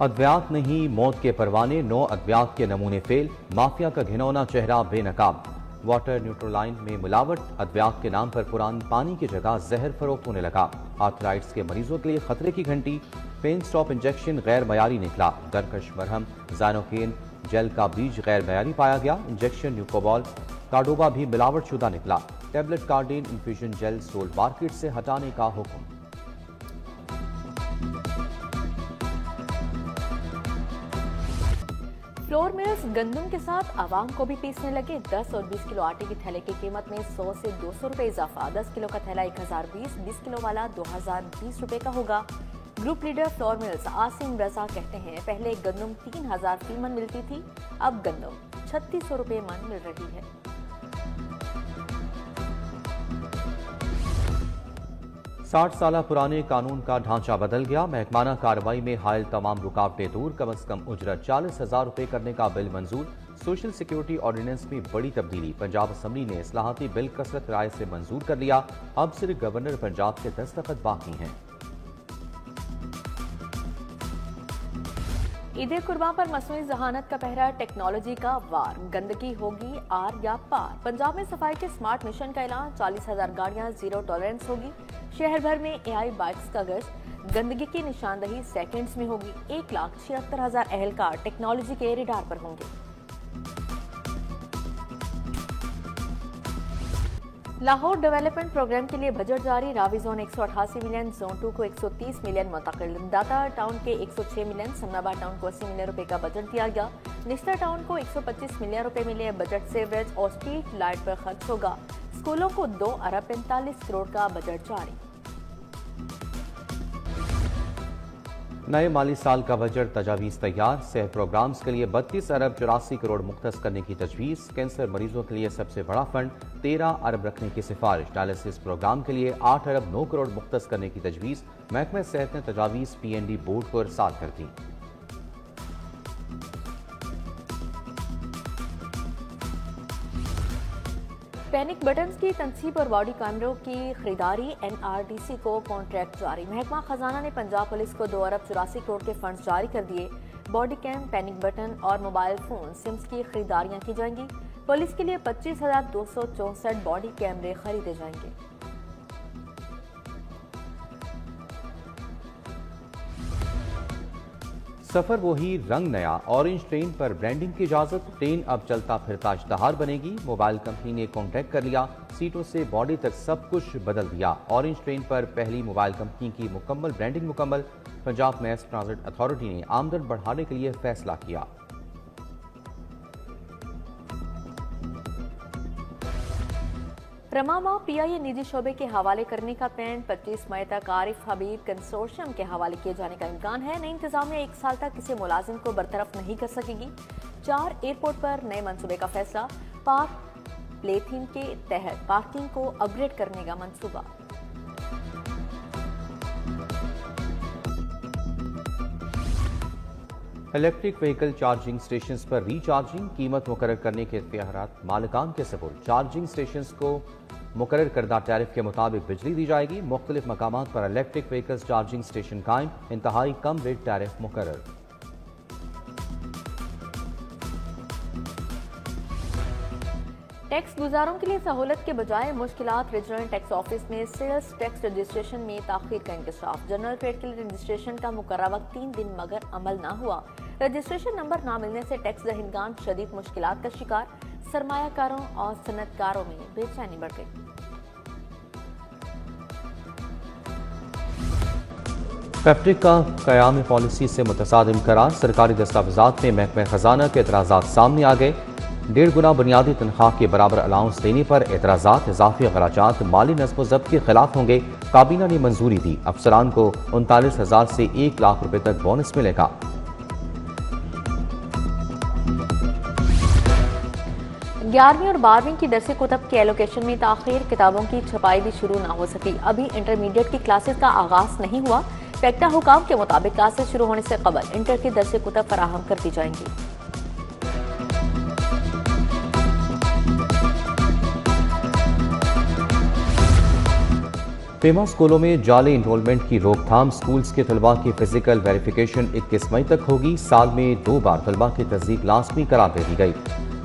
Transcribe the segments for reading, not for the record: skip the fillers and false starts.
अद्वियात नहीं मौत के परवाने, 9 अद्वियात के नमूने फेल, माफिया का घिनौना चेहरा बेनकाब। वाटर न्यूट्रोलाइन में मिलावट, अद्वियात के नाम पर पुरान पानी की जगह जहर फरोख्त होने लगा। आर्थराइटिस के मरीजों के लिए खतरे की घंटी, पेन स्टॉप इंजेक्शन गैर मयारी निकला। दरकश मरहम ज़ाइनोकेन जेल का बीज गैर मयारी पाया गया। इंजेक्शन न्यूकोबॉल कार्डोबा भी मिलावट शुदा निकला। Tablet कार्डिन infusion jail sold market से हटाने का हुक्म। फ्लोर मिल्स गंदम के साथ आवाम को भी पीसने लगे। 10 और 20 किलो आटे की थैले की कीमत में 100 से 200 रुपए इजाफा। 10 किलो का थैला 1020, 20 किलो वाला 2020 रुपए का होगा। Group leader flour mills Asim Raza कहते हैं, पहले गंदम 3000 फी मन मिलती थी, अब गंदम 3600 रुपए मन मिल रही है। साठ साल पुराने कानून का ढांचा बदल गया। महकमाना कार्रवाई में हायल तमाम रुकावटें दूर, कम अज कम उजरत 40,000 रुपए करने का बिल मंजूर। सोशल सिक्योरिटी ऑर्डिनेंस में बड़ी तब्दीली, पंजाब असम्बली ने इस्लाहाती बिल कसरत राय से मंजूर कर लिया। अब सिर्फ गवर्नर पंजाब के दस्तखत बाकी हैं। ईद कुर्बान पर मसनूई जहानत का पहरा, टेक्नोलॉजी का वार, गंदगी होगी आर या पार। पंजाब में सफाई के स्मार्ट मिशन का ऐलान, 40,000 गाड़ियां जीरो टॉलरेंस होगी। शहर भर में AI बाइक्स का गश्त, गंदगी की निशानदही सेकंड्स में होगी। 1,76,000 एहलकार टेक्नोलॉजी के रेडार पर होंगे। लाहौर डेवलपमेंट प्रोग्राम के लिए बजट जारी, रावी जोन 188 मिलियन, जोन 2 को 130 मिलियन मुंतकिल। दाता टाउन के 106 मिलियन, समनाबाद टाउन को 80 मिलियन रुपए का बजट दिया गया। निस्तर टाउन को 125 मिलियन रुपए मिले। बजट सेवरेज और स्ट्रीट लाइट पर खर्च होगा। स्कूलों को 2 अरब 45 करोड़ का बजट जारी। नए माली साल का बजट तजावीज़ तैयार, सेहत प्रोग्राम्स के लिए 32 अरब 84 करोड़ मुख्तस करने की तजवीज़। कैंसर मरीजों के लिए सबसे बड़ा फंड 13 अरब रखने की सिफारिश। डायलिसिस प्रोग्राम के लिए 8 अरब 9 करोड़ मुख्तस करने की तजवीज़। महकमा सेहत ने तजावीज़ PND बोर्ड को इरसाल कर दी। पैनिक बटन्स की तनसीब और बॉडी कैमरों की खरीदारी, NRDC को कॉन्ट्रैक्ट जारी। महकमा खजाना ने पंजाब पुलिस को 2 अरब 84 करोड़ के फंड्स जारी कर दिए। बॉडी कैम, पैनिक बटन और मोबाइल फोन सिम्स की खरीदारियां की जाएंगी। पुलिस के लिए 25,264 बॉडी कैमरे खरीदे जाएंगे। सफर वही, रंग नया, ऑरेंज ट्रेन पर ब्रांडिंग की इजाजत। ट्रेन अब चलता फिरता इश्तहार बनेगी। मोबाइल कंपनी ने कॉन्टैक्ट कर लिया, सीटों से बॉडी तक सब कुछ बदल दिया। ऑरेंज ट्रेन पर पहली मोबाइल कंपनी की मुकम्मल ब्रांडिंग मुकम्मल। पंजाब मैस ट्रांजिट अथॉरिटी ने आमदन बढ़ाने के लिए फैसला किया। रमामा PIA निजी शोबे के हवाले करने का प्लान 25 मई तक आरिफ हबीब कंसोर्शियम के हवाले किए जाने का इम्कान है। नई इंतजामिया 1 साल तक किसी मुलाजिम को बरतरफ नहीं कर सकेगी। 4 एयरपोर्ट पर नए मंसूबे का फैसला, पार्क प्ले थीम के तहत पार्किंग को अपग्रेड करने का मंसूबा। इलेक्ट्रिक व्हीकल चार्जिंग स्टेशन पर रीचार्जिंग, कीमत मुकर्रर करने के इख्तियारात मालिकान के सपुर्द। चार्जिंग स्टेशन को मुकर्रर करदा टैरिफ के मुताबिक बिजली दी जाएगी। मुख्तलिफ मकामात पर इलेक्ट्रिक व्हीकल्स चार्जिंग स्टेशन कायम, इंतहाई कम रेट टैरिफ मुकर्रर। टैक्स गुजारों के लिए सहूलत के बजाय मुश्किलात। रीजनल टैक्स ऑफिस में सेल्स टैक्स रजिस्ट्रेशन में ताखीर का इंकशाफ। जनरल ट्रेड के लिए रजिस्ट्रेशन का मुकर्ररा वक्त 3 दिन मगर अमल ना हुआ। रजिस्ट्रेशन नंबर ना मिलने से टैक्स दहिंदगान शदीद मुश्किलात का शिकार। सरमायाकारों और सनतकारों में बेचैनी बढ़ गई। फैक्ट्रिक का क़याम पॉलिसी से मुतसादिम करार। सरकारी दस्तावेजात में महकमा खजाना के एतराज़ात सामने आ गए। 1.5 गुना बुनियादी तनख्वाह के बराबर अलाउंस देने पर एतराज़ात, इजाफी अखराजात माली नस्ब व ज़ब्त के खिलाफ होंगे। काबीना ने मंजूरी दी। अफसरान को 39,000 से 1 लाख रुपए तक बोनस मिलेगा। ग्यारहवीं और 12वीं की दरसी कुतब के एलोकेशन में ताखीर। किताबों की छपाई भी शुरू ना हो सकी। अभी इंटरमीडिएट की क्लासेस का आगाज नहीं हुआ। पैक्टा हुकाम के मुताबिक क्लासेस शुरू होने से कबल इंटर की दरसी कुतब फराहम कर दी जाएंगी। फेमा स्कूलों में जाली इनरोलमेंट की रोकथाम। स्कूल्स के तलबा की फिजिकल वेरिफिकेशन 21 मई तक होगी। साल में 2 बार तलबा की तस्दीक लाजमी करार दे दी गई।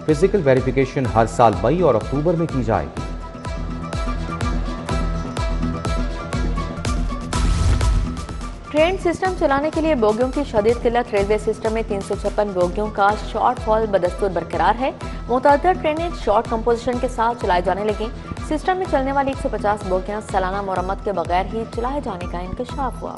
फिजिकल वेरिफिकेशन हर साल मई और अक्टूबर में की जाएगी। ट्रेन सिस्टम चलाने के लिए बोगियों की शदीद किल्लत। रेलवे सिस्टम में 356 बोगियों का शॉर्टफॉल बदस्तूर बरकरार है। मुतअद्दिद ट्रेनें शॉर्ट कंपोजिशन के साथ चलाई जाने लगी। सिस्टम में चलने वाली 150 बोगियां सालाना मरम्मत के बगैर ही चलाए जाने का इंकशाफ हुआ।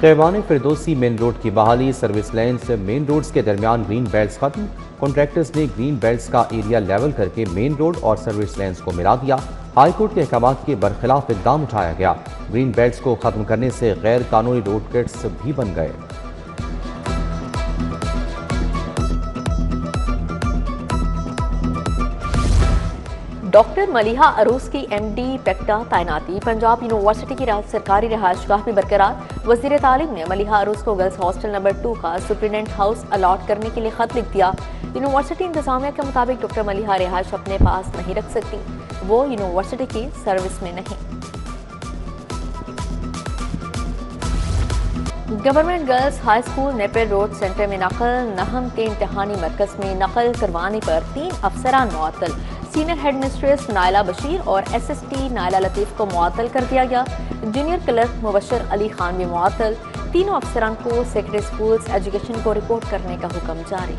खैवान फिरदौसी मेन रोड की बहाली। सर्विस लाइन से मेन रोड्स के दरमियान ग्रीन बेल्ट्स खत्म। कॉन्ट्रैक्टर्स ने ग्रीन बेल्ट्स का एरिया लेवल करके मेन रोड और सर्विस लाइन्स को मिला दिया। हाईकोर्ट के अहकाम के बरखिलाफ इकदाम उठाया गया। ग्रीन बेल्ट्स को खत्म करने से गैर कानूनी रोड किट्स भी बन गए। डॉक्टर मलिहा अरूस की एमडी पेक्टा तैनाती। पंजाब यूनिवर्सिटी की सरकारी रिहायशगाह में बरकरार। वजीर तालीम ने मलिहा अरूस को गर्ल्स हॉस्टल नंबर 2 का सुप्रीडेंट हाउस अलॉट करने के लिए खत लिख दिया। यूनिवर्सिटी इंतजामिया के मुताबिक डॉक्टर मलिहा रिहायश अपने पास नहीं रख सकती, वो यूनिवर्सिटी की सर्विस में नहीं। Government girls high school Napier road centre में नकल। नहम के इम्तहानी मरकज में नकल करवाने पर 3 अफसरान मुअत्तल। Senior head mistress Naila Bashir और एसएसटी नायला लतीफ को मुअत्तल कर दिया गया। जूनियर क्लर्क मुबशर अली खान भी मुअत्तल। तीनों अफसरान को सेक्रेटरी स्कूल्स एजुकेशन को रिपोर्ट करने का हुक्म जारी।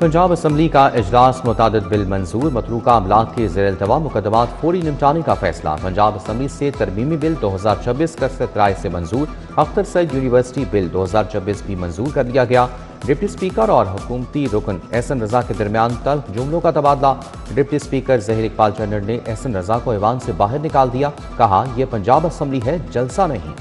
पंजाब असम्बली का इजलास मुतादिद बिल मंजूर। मतरूका अमलाक के ज़ेर इल्तवा मुकदमात फौरी निपटाने का फैसला। पंजाब असम्बली से तरमीमी बिल 2026 कसरत राय से मंजूर। अख्तर सईद यूनिवर्सिटी बिल 2026 भी मंजूर कर लिया गया। डिप्टी स्पीकर और हुकूमती रुकन एहसन रजा के दरमियान तल्ख जुमलों का तबादला। डिप्टी स्पीकर जहीर इकबाल चन्नर ने एहसन रजा को ऐवान से बाहर निकाल दिया। कहा, यह पंजाब असम्बली है, जलसा नहीं।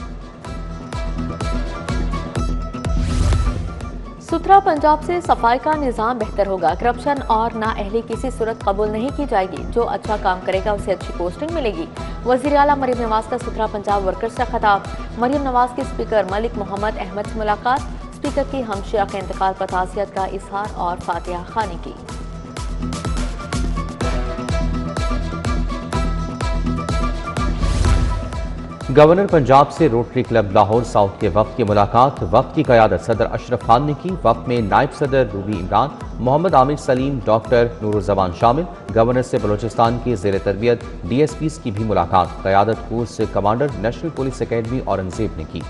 सुथरा पंजाब से सफाई का निज़ाम बेहतर होगा। करप्शन और नाअहली किसी सूरत कबूल नहीं की जाएगी। जो अच्छा काम करेगा उसे अच्छी पोस्टिंग मिलेगी। वज़ीर आला मरियम नवाज का सुथरा पंजाब वर्कर्स से खिताब। मरियम नवाज की स्पीकर मलिक मोहम्मद अहमद से मुलाकात। स्पीकर की हमशया के इंतकाल पर ताज़ियत का इजहार और फातिहा खानी की। गवर्नर पंजाब से रोटरी क्लब लाहौर साउथ के वफ्द की मुलाकात। वफ्द की क़यादत सदर अशरफ खान ने की। वफ्द में नायब सदर रूबी इमरान, मोहम्मद आमिर सलीम, डॉक्टर नूरुज़्ज़मान शामिल। गवर्नर से बलोचिस्तान के ज़ेर तरबियत DSPs की भी मुलाकात। क़यादत course commander national police academy Aurangzeb ने की।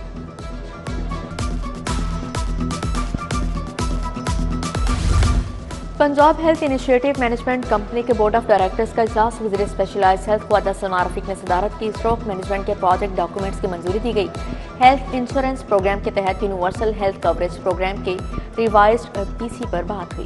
Punjab health initiative management company के बोर्ड ऑफ डायरेक्टर्स का इजलास। वज़ीर स्पेशलाइज्ड हेल्थ ख्वाजा सलमान रफीक ने सदारत की। स्ट्रोक मैनेजमेंट के प्रोजेक्ट डॉक्यूमेंट्स की मंजूरी दी गई। हेल्थ इंश्योरेंस प्रोग्राम के तहत यूनिवर्सल हेल्थ कवरेज प्रोग्राम के रिवाइज्ड PC पर बात हुई।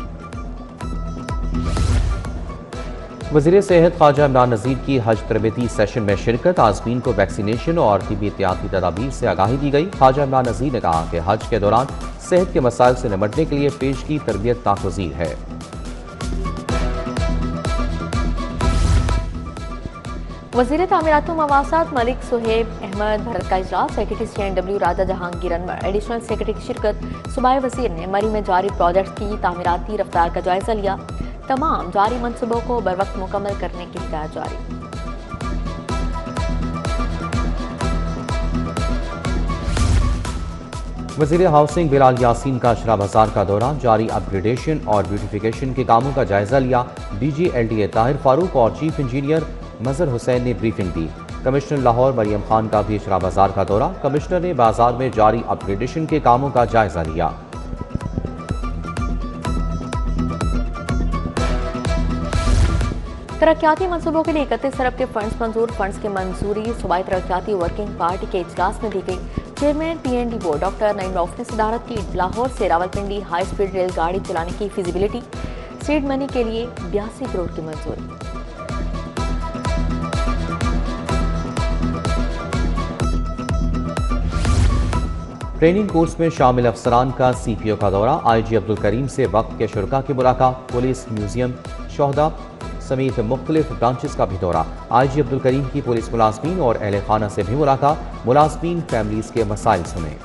वज़ीर सेहत ख्वाजा इमरान नज़ीर की हज तरबेती सेशन में शिरकत। आज़मीन को वैक्सीनेशन और तिब्बी एहतियाती तदाबीर से आगाही दी गई। ख्वाजा इमरान नज़ीर ने कहा कि हज के दौरान सेहत के मसाइल से निपटने के लिए पेश की तरबियत नागज़ीर है। वज़ीर तामीरात मवासात मलिक सुहेब अहमद भरत का इजलास। सेक्रेटरी CNW राजा जहांगीर अनवर, एडिशनल सेक्रेटरी की शिरकत। सूबाई वज़ीर ने मरी में जारी प्रोजेक्ट की तामीराती रफ्तार का जायजा लिया। तमाम जारी मनसूबों को बरवक्त मुकम्मल करने की हिदायत जारी। वज़ीर हाउसिंग बिलाल यासीन का अशरा बाजार का दौरा। जारी अपग्रेडेशन और ब्यूटिफिकेशन के कामों का जायजा लिया। DG LDA ताहिर फारूक और चीफ इंजीनियर मजहर हुसैन ने ब्रीफिंग दी। कमिश्नर लाहौर मरियम खान का भी अशरा बाजार का दौरा। कमिश्नर ने बाजार में जारी अपग्रेडेशन के कामों का जायजा लिया। तरक्याती मनसूबों के लिए 31 अरब के फंड्स मंजूर। फंड्स की मंजूरी सूबाई तरक्याती वर्किंग पार्टी के इजलास में दी गई। Chairman PND board doctor Naeem Rauf ने सदारत की। लाहौर से रावलपिंडी हाई स्पीड रेलगाड़ी चलाने की फिजिबिलिटी। सीड मनी के लिए 82 करोड़ की मंजूरी। ट्रेनिंग कोर्स में शामिल अफसरान का CPO का दौरा। IG अब्दुल करीम से वक्त के शुरका की मुलाकात। पुलिस, म्यूजियम, शोहदा समेत मुख्तलिफ ब्रांचेस का भी दौरा। IG अब्दुल करीम की पुलिस मुलाजमीन और अहले खाना से भी मुलाकात। मुलाजमीन फैमिलीज के मसाइल सुने।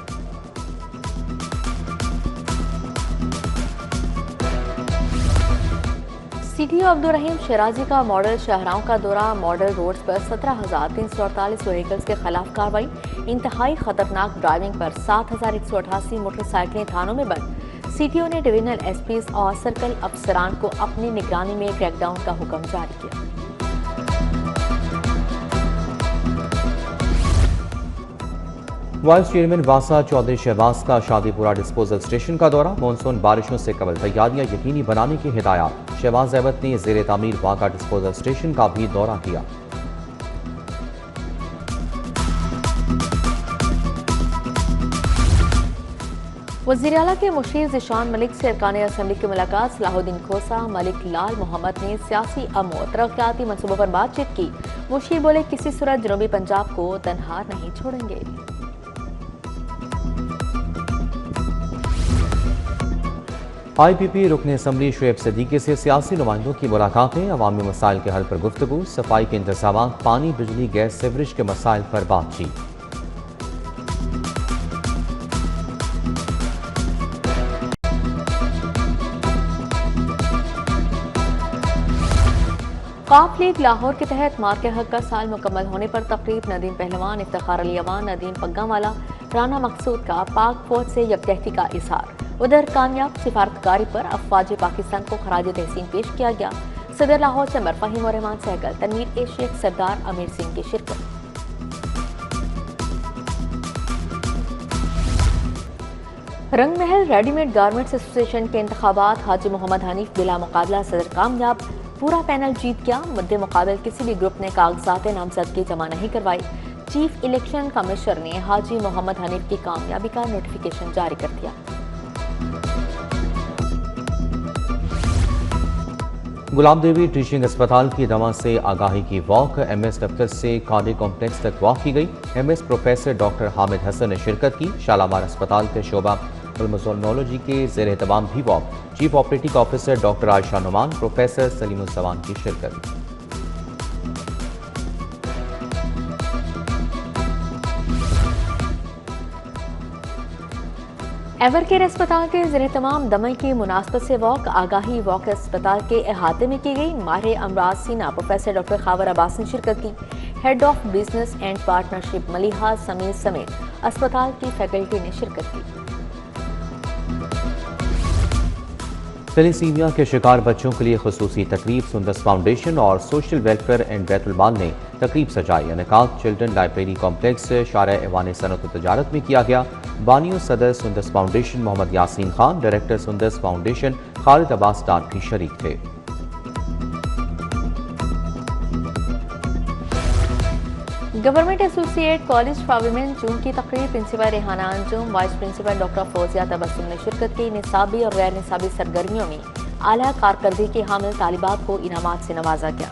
सीटीओ अब्दुल रहीम शराजी का मॉडल शाहराहों का दौरा। मॉडल रोड्स पर 17,348 व्हीकल्स के खिलाफ कार्रवाई। इंतहाई खतरनाक ड्राइविंग पर 7,188 मोटरसाइकिलें थानों में बंद। सीटीओ ने डिवीजनल एसपीज और सर्कल अफसरान को अपनी निगरानी में क्रैकडाउन का हुक्म जारी किया। वाइस चेयरमैन वासा चौधरी शहबाज का शादीपुरा डिस्पोजल स्टेशन का दौरा। मानसून बारिशों से कबल तैयारियां यकीनी बनाने की हिदायत। शहबाज अहमद ने जेर तामीर वाका डिस्पोजल स्टेशन का भी दौरा किया। वज़ीर आला के मुशीर ज़िशान मलिक से अरकान असम्बली की मुलाकात। सलाहुद्दीन खोसा, मलिक लाल मोहम्मद ने सियासी अमो तरक्याती मनसूबों पर बातचीत की। मुशीर बोले, किसी सूरत जनूबी पंजाब को तनहा नहीं छोड़ेंगे। IPP रुकन असम्बली शुएब सिद्दीकी से सियासी नुमाइंदों की मुलाकातें। अवामी मसाइल के हल पर गुफ्तगू। सफाई के इंतजाम, पानी, बिजली, गैस, सीवरेज के मसाइल पर बातचीत। काफ लीग लाहौर के तहत मार्के हक का साल मुकम्मल होने पर तकरीब। नदीम पहलवान, इफ्तिखार अली अवान, नदीम पग्गावाला, राना मकसूद का पाक फौज से यकजहती का इजहार। उधर कामयाब सिफारतकारी पर अफवाज पाकिस्तान को खराज तहसीन पेश किया गया। सदर लाहौर चैम्बर फ़हीम और रहमान सहगल, तनवीर ए शेख, सरदार अमीर सिंह की शिरकत। रंग महल रेडीमेड गारमेंट्स एसोसिएशन के इंतखाबात। हाजी मोहम्मद हनीफ बिला मुकाबला सदर कामयाब। पूरा पैनल जीत गया। मुद्दे मुकाबल किसी भी ग्रुप ने कागजात नामजदगी जमा नहीं करवाई। चीफ इलेक्शन कमिश्नर ने हाजी मोहम्मद हनीफ की कामयाबी का नोटिफिकेशन जारी कर दिया। गुलाम देवी टीचिंग अस्पताल की दवा से आगाही की वॉक। MS दफ्तर से कार्डियक कॉम्प्लेक्स तक वॉक की गई। MS professor doctor Hamid Hasan ने शिरकत की। शालामार अस्पताल के शोबा पल्मोनोलॉजी के जेर एहतमाम भी walk. Chief operating officer doctor Ayesha Noman, professor Saleemuzzaman की शिरकत। एवरकेयर अस्पताल के जेर तमाम दमे की मुनासबत से वॉक। आगाही वॉक अस्पताल के अहाते में की गई। माहिर अमराज सीना प्रोफेसर डॉक्टर खावर अब्बास ने शिरकत की। Head of business and partnership Maliha Sameer समेत अस्पताल की फैकल्टी ने शिरकत की। थैलेसीमिया के शिकार बच्चों के लिए खुसूसी तकरीब। सुंदस फाउंडेशन और सोशल वेलफेयर एंड बैतुल माल ने तकरीब सजाई। इनेकाद चिल्ड्रन लाइब्रेरी कॉम्प्लेक्स शारा ऐवान सनत व तजारत में किया गया। बानियो सदर Sundas foundation Muhammad Yasin Khan, director Sundas foundation Khalid Abbas Dar भी शरीक थे। Government associate college for women June की तकरीब। Principal Rehana Anjum, vice principal doctor Fauzia Tabassum ने शिरकत की। निसाबी और गैर निसाबी सरगर्मियों में आला कारकर्दगी के हामिल तालिबात को इनामात से नवाजा गया।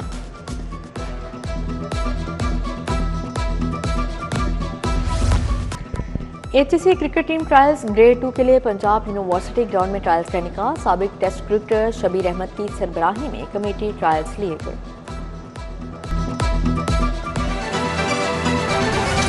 HSC cricket team trials grade 2 के लिए पंजाब यूनिवर्सिटी ग्राउंड में ट्रायल्स का निकाह। साबिक टेस्ट क्रिकेटर शबीर अहमद की सरबराही में कमेटी ट्रायल्स लिए गए।